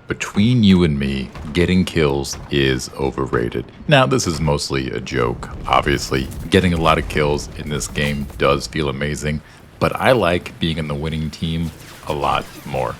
between you and me, getting kills is overrated. Now, this is mostly a joke, obviously. Getting a lot of kills in this game does feel amazing, but I like being in the winning team a lot more.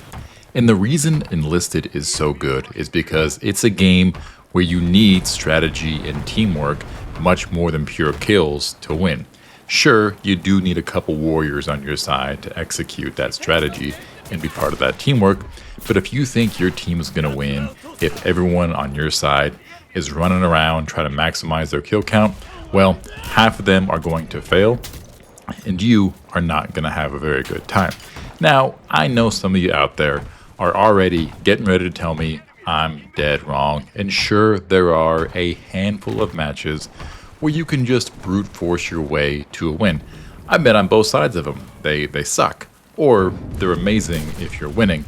And the reason Enlisted is so good is because it's a game where you need strategy and teamwork much more than pure kills to win. Sure, you do need a couple warriors on your side to execute that strategy and be part of that teamwork, but if you think your team is going to win, if everyone on your side is running around trying to maximize their kill count, well, half of them are going to fail, and you are not going to have a very good time. Now, I know some of you out there are already getting ready to tell me I'm dead wrong, and sure, there are a handful of matches where you can just brute force your way to a win. I've been on both sides of them. They suck, or they're amazing if you're winning.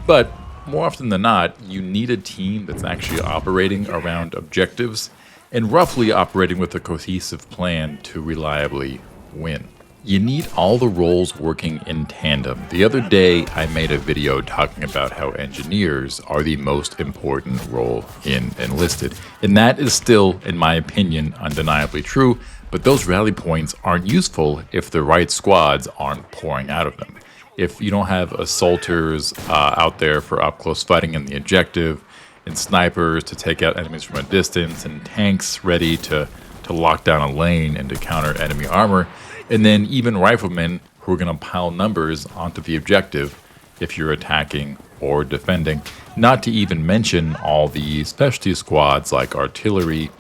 But more often than not, you need a team that's actually operating around objectives and roughly operating with a cohesive plan to reliably win. You need all the roles working in tandem. The other day, I made a video talking about how engineers are the most important role in Enlisted. And that is still, in my opinion, undeniably true, but those rally points aren't useful if the right squads aren't pouring out of them. If you don't have assaulters out there for up-close fighting in the objective, and snipers to take out enemies from a distance, and tanks ready to lock down a lane and to counter enemy armor, and then even riflemen who are going to pile numbers onto the objective if you're attacking or defending. Not to even mention all the specialty squads like artillery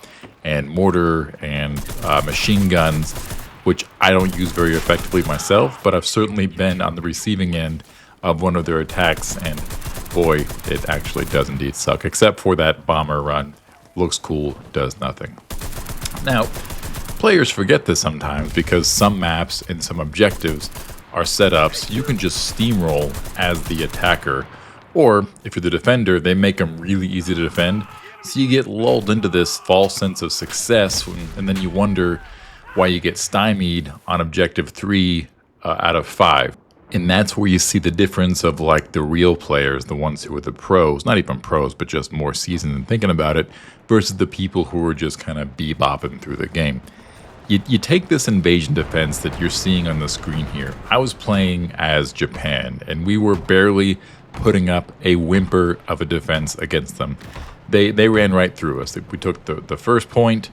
and mortar and machine guns, which I don't use very effectively myself, but I've certainly been on the receiving end of one of their attacks, and boy, it actually does indeed suck, except for that bomber run. Looks cool, does nothing. Now, players forget this sometimes because some maps and some objectives are set up so you can just steamroll as the attacker, or if you're the defender, they make them really easy to defend, so you get lulled into this false sense of success, and then you wonder why you get stymied on objective 3 out of 5. And that's where you see the difference of like the real players, the ones who are the pros, not even pros, but just more seasoned and thinking about it, versus the people who are just kind of bebopping through the game. You take this invasion defense that you're seeing on the screen here. I was playing as Japan, and we were barely putting up a whimper of a defense against them. They ran right through us. We took the first point,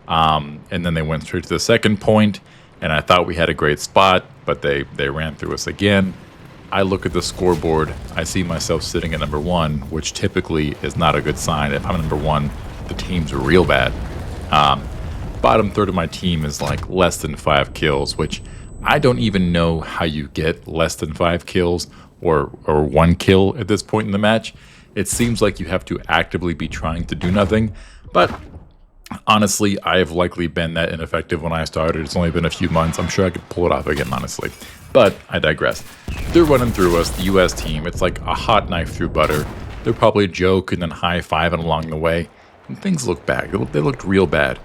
and then they went straight to the second point, and I thought we had a great spot, but they ran through us again. I look at the scoreboard, I see myself sitting at number 1, which typically is not a good sign. If I'm number 1, the team's real bad. Bottom third of my team is like less than 5 kills, which I don't even know how you get less than 5 kills or 1 kill at this point in the match. It seems like you have to actively be trying to do nothing, but honestly, I have likely been that ineffective when I started. It's only been a few months. I'm sure I could pull it off again, honestly. But I digress. They're running through us, the US team. It's like a hot knife through butter. They're probably joking and high-fiving along the way. And things look bad. They looked real bad.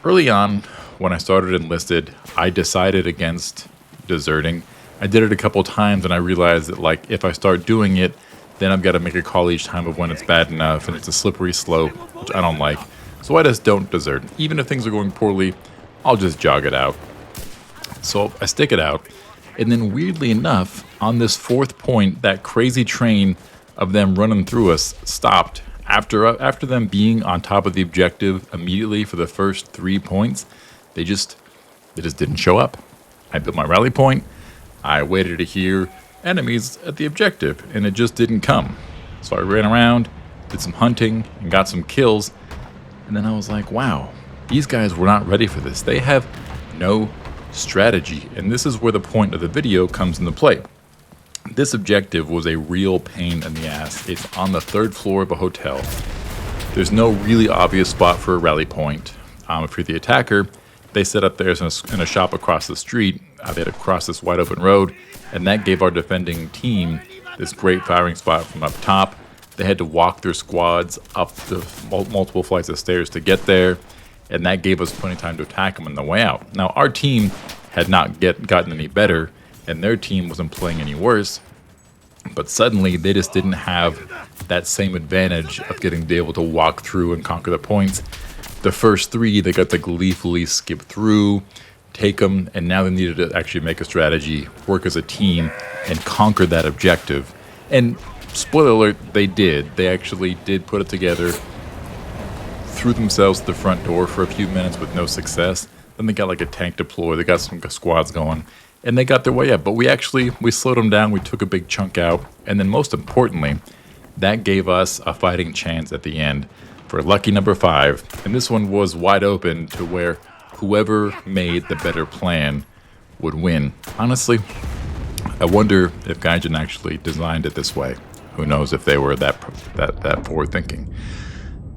Early on, when I started Enlisted, I decided against deserting. I did it a couple times, and I realized that like if I start doing it, then I've got to make a call each time of when it's bad enough, and it's a slippery slope, which I don't like. So I just don't desert. Even if things are going poorly, I'll just jog it out. So I stick it out, and then weirdly enough, on this 4th point, that crazy train of them running through us stopped. After them being on top of the objective immediately for the first 3 points, they just didn't show up. I built my rally point, I waited to hear enemies at the objective, and it just didn't come. So I ran around, did some hunting, and got some kills, and then I was like, wow, these guys were not ready for this. They have no strategy, and this is where the point of the video comes into play. This objective was a real pain in the ass. It's on the 3rd floor of a hotel. There's no really obvious spot for a rally point. If you're the attacker, they set up theirs in a shop across the street. They had to cross this wide open road, and that gave our defending team this great firing spot from up top. They had to walk their squads up the multiple flights of stairs to get there, and that gave us plenty of time to attack them on the way out. Now, our team had not gotten any better, and their team wasn't playing any worse. But suddenly, they just didn't have that same advantage of getting to be able to walk through and conquer the points. The first three, they got to gleefully skip through, take them, and now they needed to actually make a strategy, work as a team, and conquer that objective. And spoiler alert, they did. They actually did put it together, threw themselves to the front door for a few minutes with no success. Then they got like a tank deploy, they got some squads going, and they got their way up. But we slowed them down, we took a big chunk out, and then most importantly, that gave us a fighting chance at the end for lucky number 5. And this one was wide open to where whoever made the better plan would win. Honestly, I wonder if Gaijin actually designed it this way. Who knows if they were that forward thinking.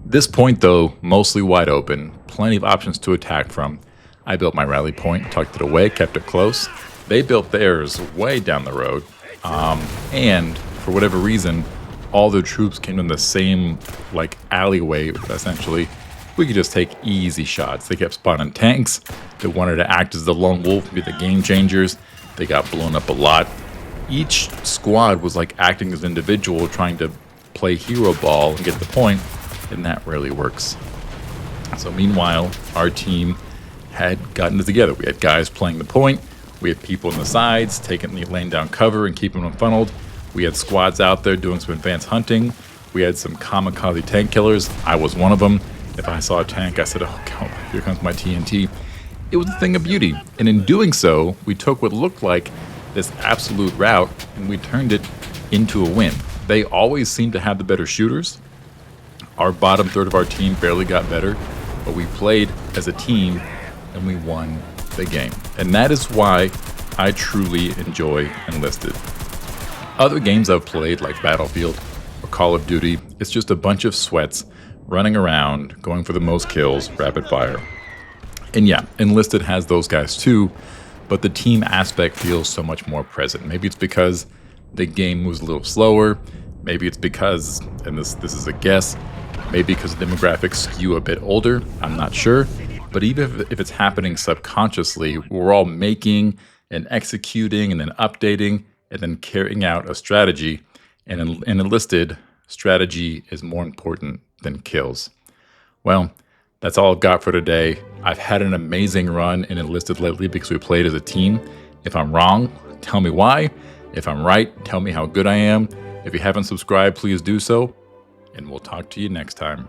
This point though, mostly wide open, plenty of options to attack from. I built my rally point, tucked it away, kept it close. They built theirs way down the road. And for whatever reason, all their troops came in the same like alleyway, essentially. We could just take easy shots. They kept spawning tanks that wanted to act as the lone wolf, be the game changers. They got blown up a lot. Each squad was like acting as an individual, trying to play hero ball and get the point, and that rarely works. So meanwhile, our team had gotten it together. We had guys playing the point. We had people on the sides, laying down cover and keeping them funneled. We had squads out there doing some advanced hunting. We had some kamikaze tank killers. I was one of them. If I saw a tank, I said, oh God, here comes my TNT. It was a thing of beauty. And in doing so, we took what looked like this absolute rout and we turned it into a win. They always seemed to have the better shooters. Our bottom third of our team barely got better, but we played as a team and we won the game. And that is why I truly enjoy Enlisted. Other games I've played, like Battlefield or Call of Duty, it's just a bunch of sweats running around, going for the most kills, rapid fire. And yeah, Enlisted has those guys too, but the team aspect feels so much more present. Maybe it's because the game moves a little slower. Maybe it's because, and this is a guess, maybe because demographics skew a bit older. I'm not sure. But even if it's happening subconsciously, we're all making and executing and then updating and then carrying out a strategy. And in Enlisted, strategy is more important than kills. Well, that's all I've got for today. I've had an amazing run in Enlisted lately because we played as a team. If I'm wrong, tell me why. If I'm right, tell me how good I am. If you haven't subscribed, please do so. And we'll talk to you next time.